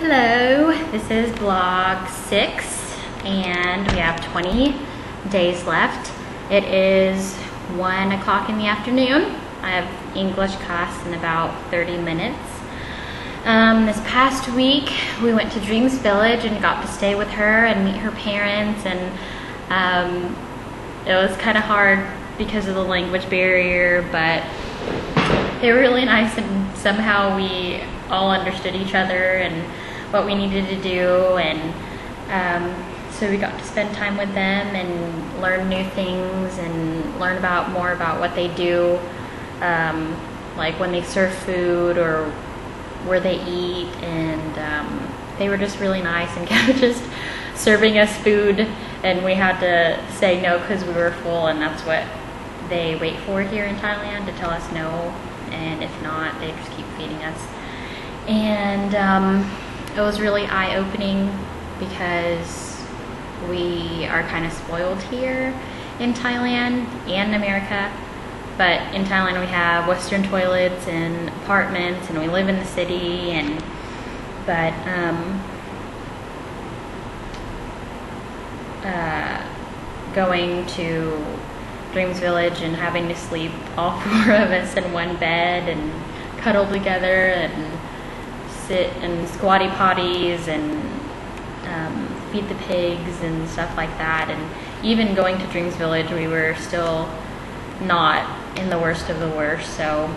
Hello, this is vlog 6 and we have 20 days left. It is 1 o'clock in the afternoon. I have English class in about 30 minutes. This past week we went to Dreams Village and got to stay with her and meet her parents, and it was kind of hard because of the language barrier, but they were really nice, and somehow we all understood each other and what we needed to do, and so we got to spend time with them and learn new things and learn more about what they do, like when they serve food or where they eat, and they were just really nice and kept just serving us food, and we had to say no because we were full, and that's what they wait for here in Thailand, to tell us no, and if not, they just keep feeding us. And it was really eye-opening because we are kind of spoiled here in Thailand and America. But in Thailand we have Western toilets and apartments, and we live in the city, but going to Dreams Village and having to sleep all 4 of us in one bed and cuddle together and sit in squatty potties and feed the pigs and stuff like that. And even going to Dreams Village, we were still not in the worst of the worst, so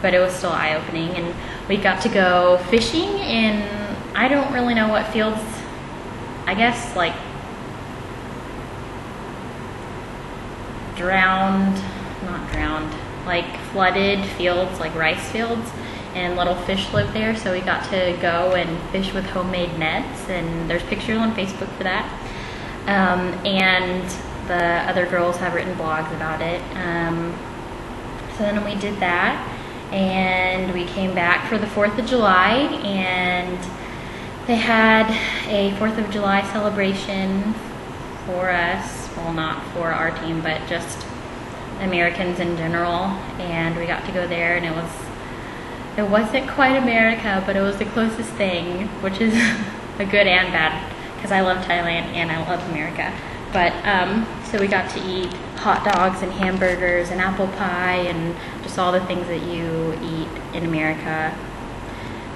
but it was still eye-opening. And we got to go fishing in, I don't really know what fields, I guess like like flooded fields, like rice fields, and little fish live there, so we got to go and fish with homemade nets, and there's pictures on Facebook for that. And the other girls have written blogs about it. So then we did that, and we came back for the 4th of July, and they had a 4th of July celebration for us. Well, not for our team, but just Americans in general, and we got to go there, and it wasn't quite America, but it was the closest thing, which is a good and bad, because I love Thailand and I love America. But so we got to eat hot dogs and hamburgers and apple pie and just all the things that you eat in America.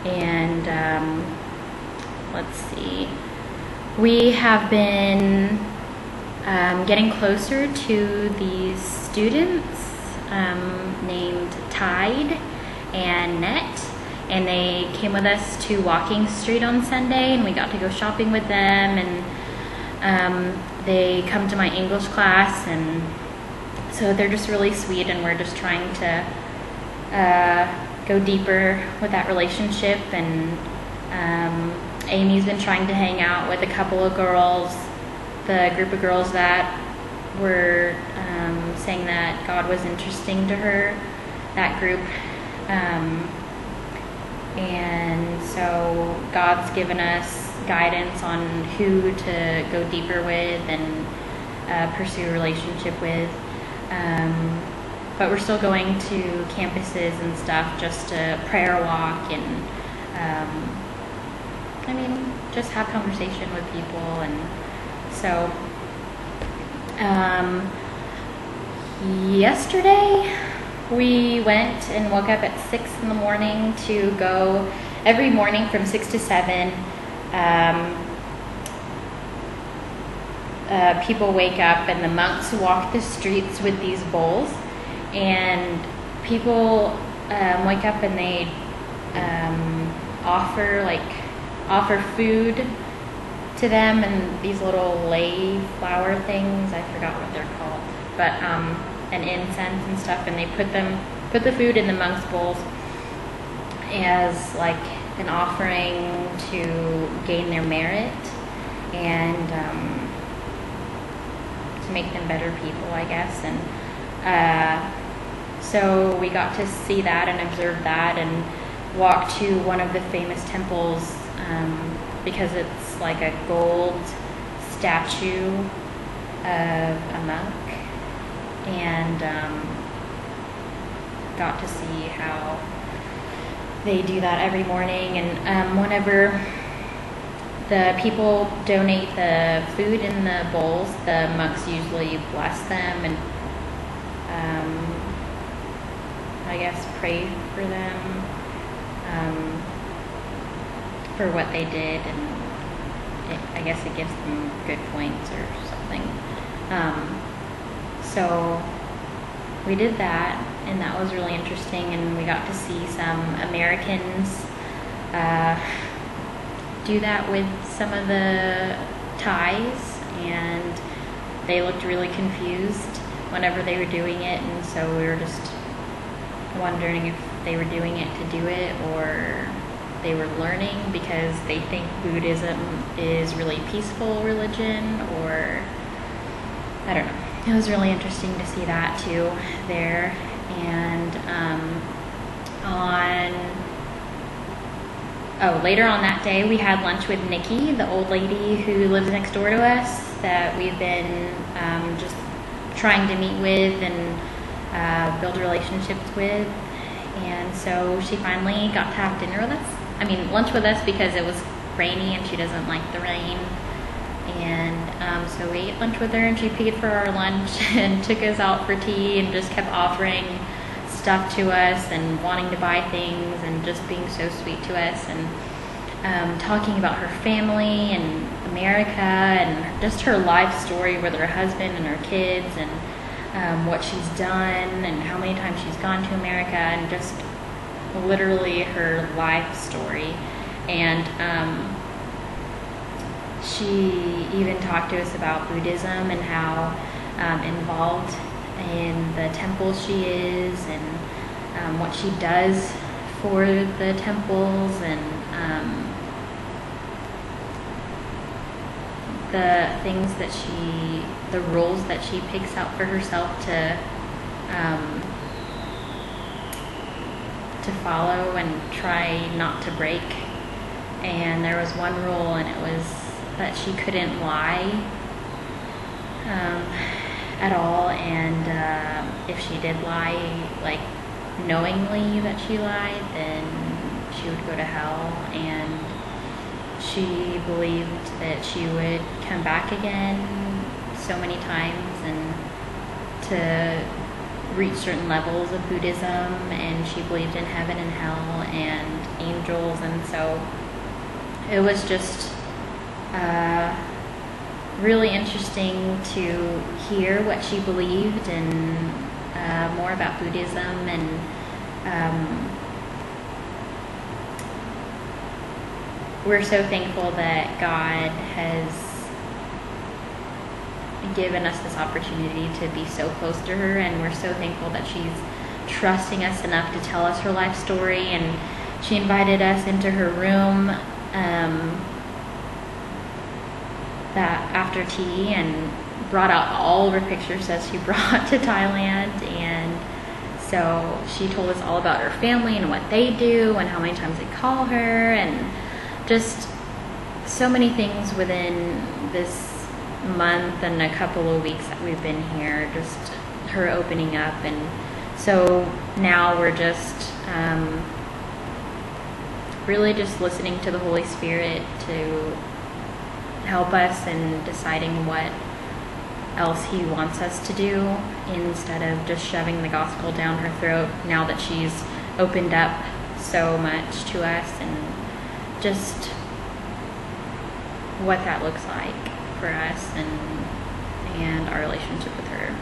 And let's see, we have been getting closer to these students named Tide and Net, and they came with us to Walking Street on Sunday, and we got to go shopping with them, and they come to my English class, and so they're just really sweet, and we're just trying to go deeper with that relationship. And Amy's been trying to hang out with a couple of girls, the group of girls that were saying that God was interesting to her, that group. And so God's given us guidance on who to go deeper with and pursue a relationship with. But we're still going to campuses and stuff, just to prayer walk and just have conversation with people. And so yesterday we went and woke up at 6 in the morning to go every morning from 6 to 7. People wake up and the monks walk the streets with these bowls, and people wake up and they offer food to them, and these little lay flower things, I forgot what they're called, but and incense and stuff, and they put the food in the monks' bowls as like an offering to gain their merit and to make them better people, I guess. And so we got to see that and observe that and walk to one of the famous temples, because it's like a gold statue of a monk, and got to see how they do that every morning, and whenever the people donate the food in the bowls, the monks usually bless them and I guess pray for them for what they did, and I guess it gives them good points or something. So we did that, and that was really interesting, and we got to see some Americans do that with some of the Thais, and they looked really confused whenever they were doing it, and so we were just wondering if they were doing it to do it or they were learning because they think Buddhism is really peaceful religion, or I don't know. It was really interesting to see that too there. And later on that day we had lunch with Nikki, the old lady who lives next door to us that we've been just trying to meet with and build relationships with. And so she finally got to have dinner with us. I mean, lunch with us, because it was rainy and she doesn't like the rain. And so we ate lunch with her, and she paid for our lunch and took us out for tea and just kept offering stuff to us and wanting to buy things and just being so sweet to us, and talking about her family and America and just her life story with her husband and her kids, and what she's done and how many times she's gone to America, and just literally her life story. And she even talked to us about Buddhism and how involved in the temple she is, and what she does for the temples, and the things that the rules that she picks out for herself to follow and try not to break. And there was one rule, and it was that she couldn't lie at all, and if she did lie, like knowingly that she lied, then she would go to hell. And she believed that she would come back again so many times and to reach certain levels of Buddhism, and she believed in heaven and hell and angels. And so it was just really interesting to hear what she believed, and more about Buddhism. And we're so thankful that God has given us this opportunity to be so close to her, and we're so thankful that she's trusting us enough to tell us her life story. And she invited us into her room that after tea, and brought out all of her pictures that she brought to Thailand. And so she told us all about her family and what they do and how many times they call her, and just so many things within this month and a couple of weeks that we've been here, just her opening up. And so now we're just really just listening to the Holy Spirit to help us in deciding what else He wants us to do, instead of just shoving the gospel down her throat, now that she's opened up so much to us, and just what that looks like for us and our relationship with her.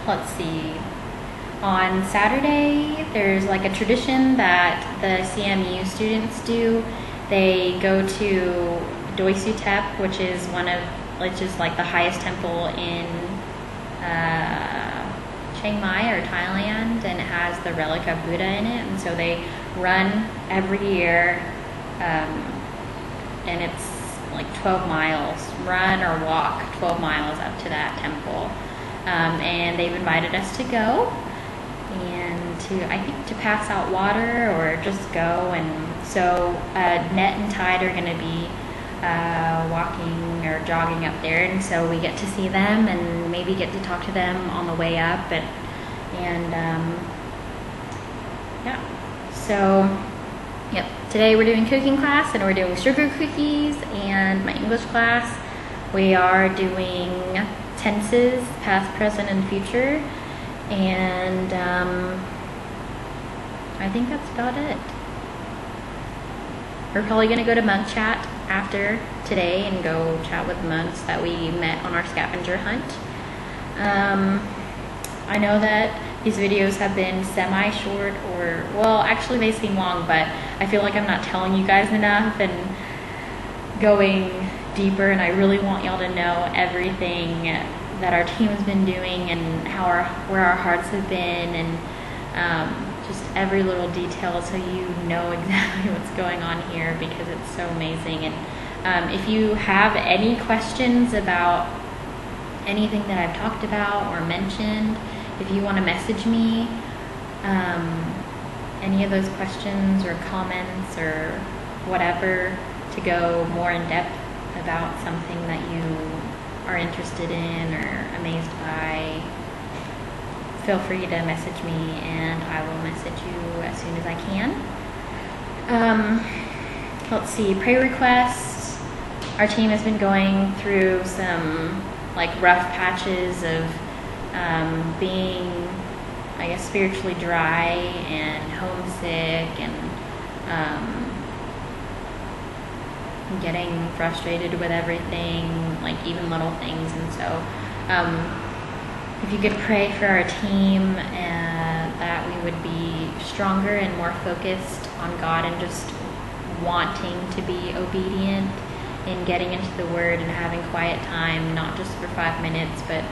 Let's see. On Saturday, there's like a tradition that the CMU students do. They go to Doi Suthep, which is like the highest temple in Chiang Mai or Thailand, and it has the relic of Buddha in it. And so they run every year, and it's like 12 miles, run or walk 12 miles up to that temple. And they've invited us to go, and to pass out water or just go. And so Net and Tide are going to be walking or jogging up there, and so we get to see them and maybe get to talk to them on the way up. And yeah, so yep, today we're doing cooking class and we're doing sugar cookies, and my English class we are doing tenses, past, present, and future, and I think that's about it. We're probably going to go to monk chat after today and go chat with monks that we met on our scavenger hunt. I know that these videos have been semi-short, or, well, actually they seem long, but I feel like I'm not telling you guys enough and going deeper, and I really want y'all to know everything that our team has been doing and where our hearts have been, and just every little detail, so you know exactly what's going on here, because it's so amazing. And if you have any questions about anything that I've talked about or mentioned, if you want to message me any of those questions or comments or whatever, to go more in depth about something that you are interested in or amazed by, feel free to message me and I will message you as soon as I can. Let's see, prayer requests. Our team has been going through some like rough patches of being, I guess, spiritually dry and homesick and getting frustrated with everything, like even little things. And so if you could pray for our team, that we would be stronger and more focused on God and just wanting to be obedient in getting into the Word and having quiet time, not just for 5 minutes, but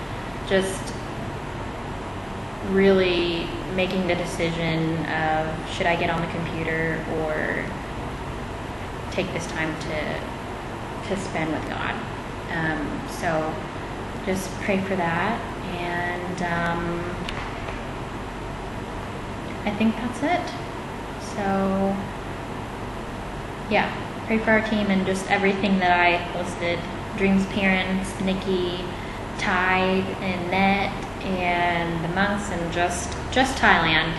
just really making the decision of, should I get on the computer or take this time to spend with God. So just pray for that, and I think that's it. So yeah, pray for our team and just everything that I listed: Dream's parents, Nikki, Tide, and Net, and the monks, and just Thailand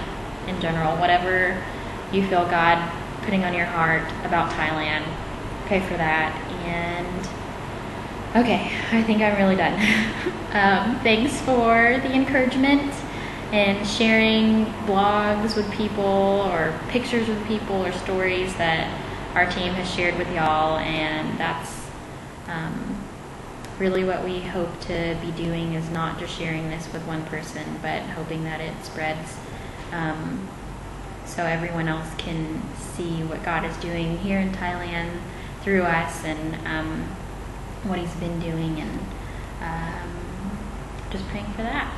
in general. Whatever you feel God putting on your heart about Thailand, pray for that. And okay, I think I'm really done. Thanks for the encouragement and sharing blogs with people or pictures with people or stories that our team has shared with y'all, and that's really what we hope to be doing, is not just sharing this with one person, but hoping that it spreads so everyone else can see what God is doing here in Thailand through us, and what He's been doing, and just praying for that.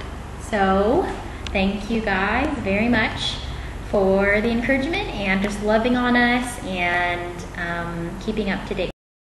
So thank you guys very much for the encouragement and just loving on us and keeping up to date.